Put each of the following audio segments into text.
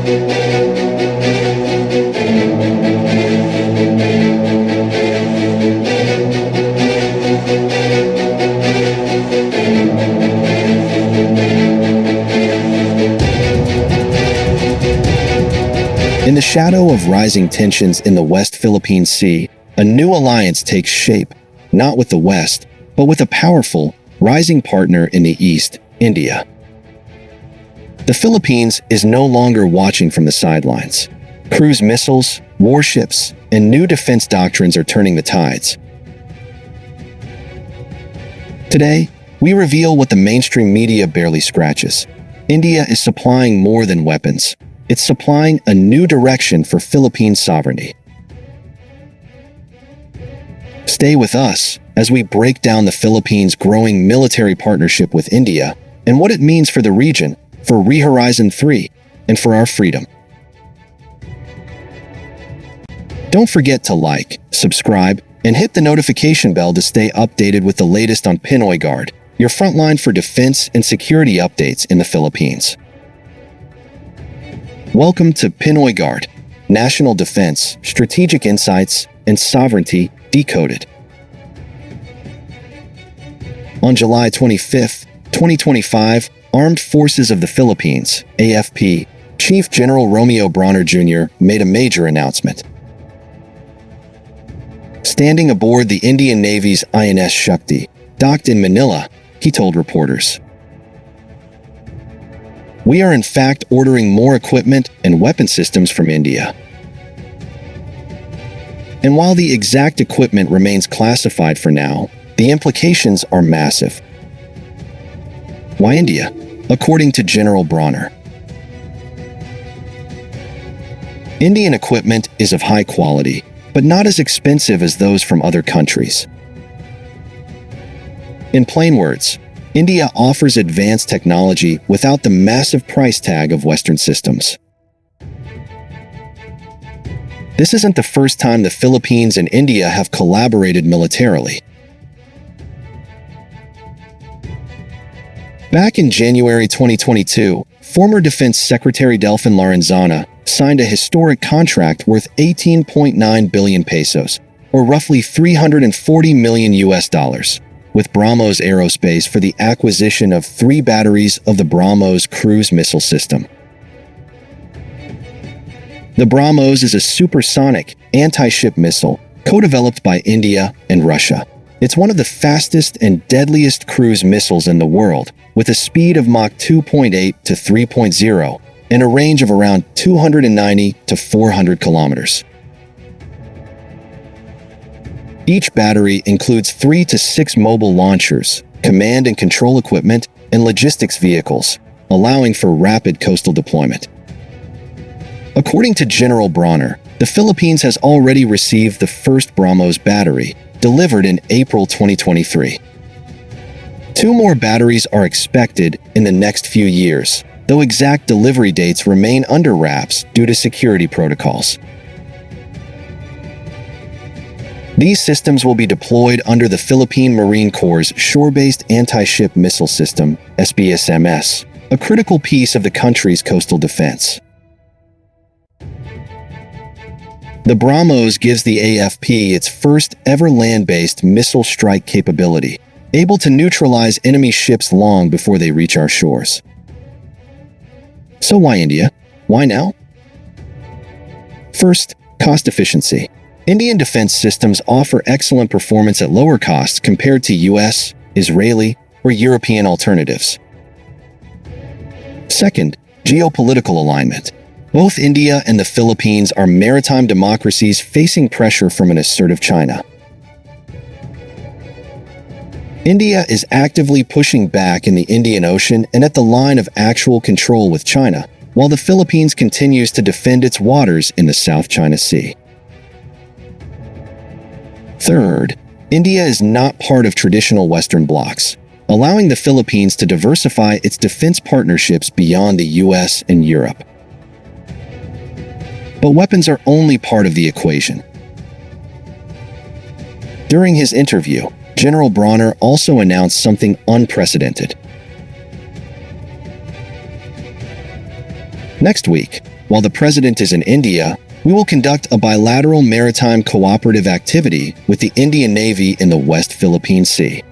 In the shadow of rising tensions in the West Philippine Sea, a new alliance takes shape, not with the West, but with a powerful, rising partner in the East, India. The Philippines is no longer watching from the sidelines. Cruise missiles, warships, and new defense doctrines are turning the tides. Today, we reveal what the mainstream media barely scratches. India is supplying more than weapons. It's supplying a new direction for Philippine sovereignty. Stay with us as we break down the Philippines' growing military partnership with India and what it means for the region, for Horizon 3, and for our freedom. Don't forget to like, subscribe, and hit the notification bell to stay updated with the latest on Pinoy Guard, your frontline for defense and security updates in the Philippines. Welcome to Pinoy Guard, National Defense, Strategic Insights, and Sovereignty Decoded. On July 25, 2025, Armed Forces of the Philippines, AFP, Chief General Romeo Brawner Jr. made a major announcement. Standing aboard the Indian Navy's INS Shakti, docked in Manila, he told reporters, "We are in fact ordering more equipment and weapon systems from India." And while the exact equipment remains classified for now, the implications are massive. Why India? According to General Brawner, Indian equipment is of high quality, but not as expensive as those from other countries. In plain words, India offers advanced technology without the massive price tag of Western systems. This isn't the first time the Philippines and India have collaborated militarily. Back in January 2022, former Defense Secretary Delfin Lorenzana signed a historic contract worth 18.9 billion pesos, or roughly $340 million, with BrahMos Aerospace for the acquisition of 3 batteries of the BrahMos cruise missile system. The BrahMos is a supersonic, anti-ship missile co-developed by India and Russia. It's one of the fastest and deadliest cruise missiles in the world, with a speed of Mach 2.8 to 3.0 and a range of around 290 to 400 kilometers. Each battery includes 3 to 6 mobile launchers, command and control equipment, and logistics vehicles, allowing for rapid coastal deployment. According to General Brawner, the Philippines has already received the first BrahMos battery, delivered in April 2023. 2 more batteries are expected in the next few years, though exact delivery dates remain under wraps due to security protocols. These systems will be deployed under the Philippine Marine Corps' Shore-Based Anti-Ship Missile System, SBSMS, a critical piece of the country's coastal defense. The BrahMos gives the AFP its first ever land-based missile strike capability, able to neutralize enemy ships long before they reach our shores. So why India? Why now? First, cost efficiency. Indian defense systems offer excellent performance at lower costs compared to US, Israeli, or European alternatives. Second, geopolitical alignment. Both India and the Philippines are maritime democracies facing pressure from an assertive China. India is actively pushing back in the Indian Ocean and at the line of actual control with China, while the Philippines continues to defend its waters in the South China Sea. Third, India is not part of traditional Western blocs, allowing the Philippines to diversify its defense partnerships beyond the US and Europe. But weapons are only part of the equation. During his interview, General Brawner also announced something unprecedented. Next week, While the President is in India, we will conduct a bilateral maritime cooperative activity with the Indian Navy in the West Philippine Sea.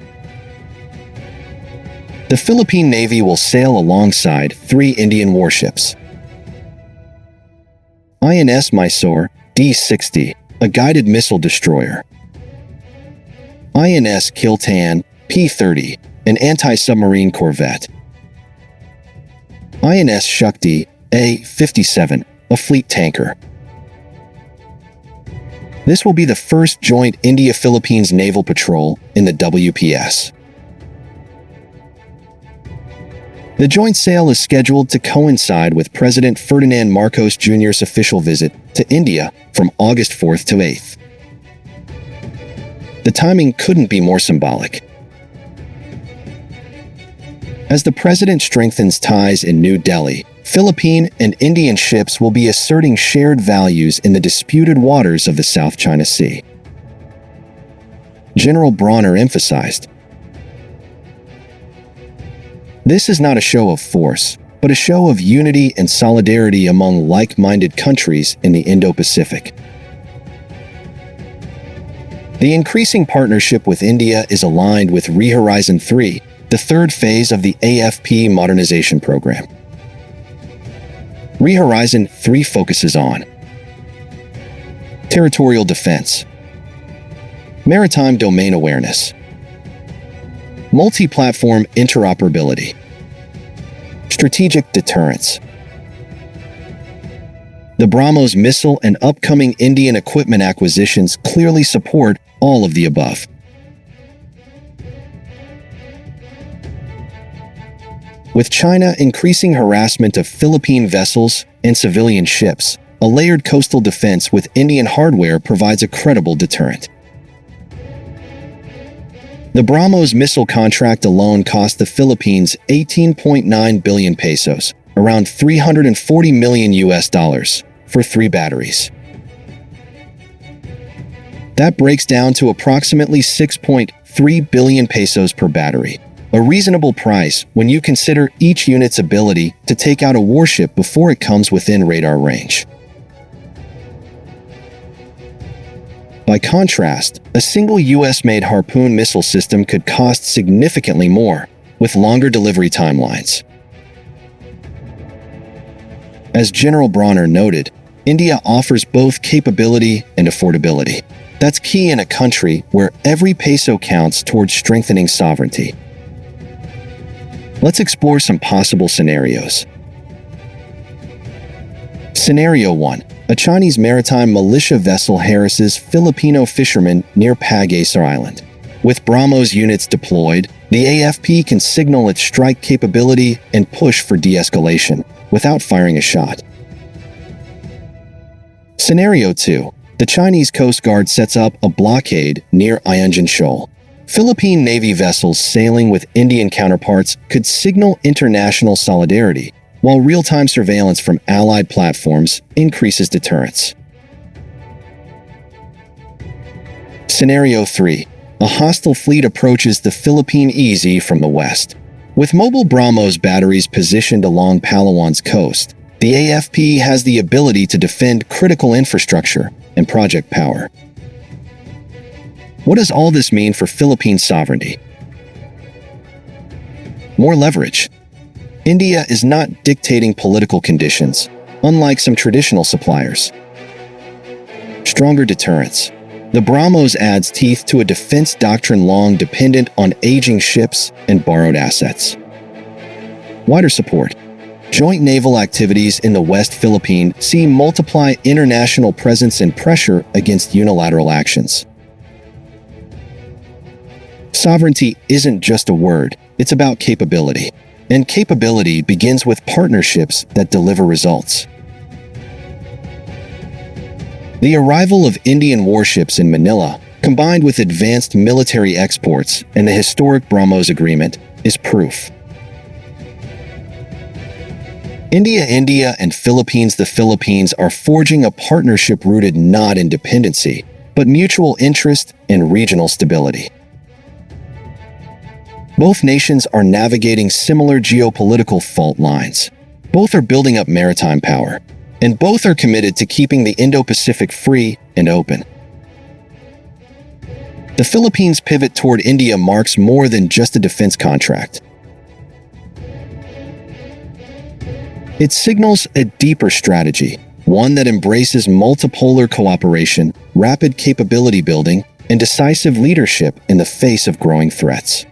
The Philippine Navy will sail alongside 3 Indian warships. INS Mysore D-60, a guided missile destroyer. INS Kiltan P-30, an anti-submarine corvette. INS Shakti A-57, a fleet tanker. This will be the first joint India-Philippines naval patrol in the WPS. The joint sail is scheduled to coincide with President Ferdinand Marcos Jr.'s official visit to India from August 4th to 8th. The timing couldn't be more symbolic. As the President strengthens ties in New Delhi, Philippine and Indian ships will be asserting shared values in the disputed waters of the South China Sea. General Bronner emphasized, "This is not a show of force, but a show of unity and solidarity among like-minded countries in the Indo-Pacific." The increasing partnership with India is aligned with Rehorizon 3, the third phase of the AFP Modernization program. Rehorizon 3 focuses on territorial defense, maritime domain awareness, multi-platform interoperability, strategic deterrence. The BrahMos missile and upcoming Indian equipment acquisitions clearly support all of the above. With China increasing harassment of Philippine vessels and civilian ships, a layered coastal defense with Indian hardware provides a credible deterrent. The BrahMos missile contract alone cost the Philippines 18.9 billion pesos, around $340 million for 3 batteries. That breaks down to approximately 6.3 billion pesos per battery, a reasonable price when you consider each unit's ability to take out a warship before it comes within radar range. By contrast, a single US-made Harpoon missile system could cost significantly more, with longer delivery timelines. As General Bronner noted, India offers both capability and affordability. That's key in a country where every peso counts towards strengthening sovereignty. Let's explore some possible scenarios. Scenario 1. A Chinese maritime militia vessel harasses Filipino fishermen near Pag-asa Island. With BrahMos units deployed, the AFP can signal its strike capability and push for de-escalation without firing a shot. Scenario 2. The Chinese Coast Guard sets up a blockade near Ayungin Shoal. Philippine Navy vessels sailing with Indian counterparts could signal international solidarity, while real-time surveillance from Allied platforms increases deterrence. Scenario 3. A hostile fleet approaches the Philippine EZ from the west. With mobile BrahMos batteries positioned along Palawan's coast, the AFP has the ability to defend critical infrastructure and project power. What does all this mean for Philippine sovereignty? More leverage. India is not dictating political conditions, unlike some traditional suppliers. Stronger deterrence. The BrahMos adds teeth to a defense doctrine long dependent on aging ships and borrowed assets. Wider support. Joint naval activities in the West Philippine Sea multiply international presence and pressure against unilateral actions. Sovereignty isn't just a word, it's about capability. And capability begins with partnerships that deliver results. The arrival of Indian warships in Manila, combined with advanced military exports and the historic BrahMos Agreement, is proof. India and the Philippines are forging a partnership rooted not in dependency, but mutual interest and regional stability. Both nations are navigating similar geopolitical fault lines. Both are building up maritime power. and both are committed to keeping the Indo-Pacific free and open. The Philippines' pivot toward India marks more than just a defense contract. It signals a deeper strategy, one that embraces multipolar cooperation, rapid capability building, and decisive leadership in the face of growing threats.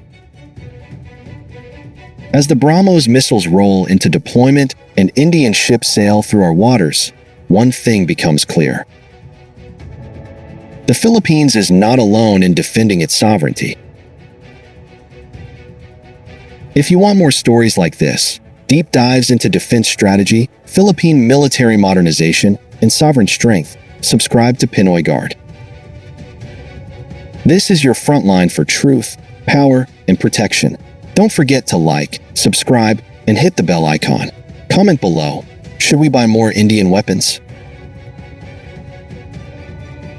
As the BrahMos missiles roll into deployment and Indian ships sail through our waters, one thing becomes clear. The Philippines is not alone in defending its sovereignty. If you want more stories like this, deep dives into defense strategy, Philippine military modernization, and sovereign strength, subscribe to Pinoy Guard. This is your front line for truth, power, and protection. Don't forget to like, subscribe, and hit the bell icon. Comment below, should we buy more Indian weapons?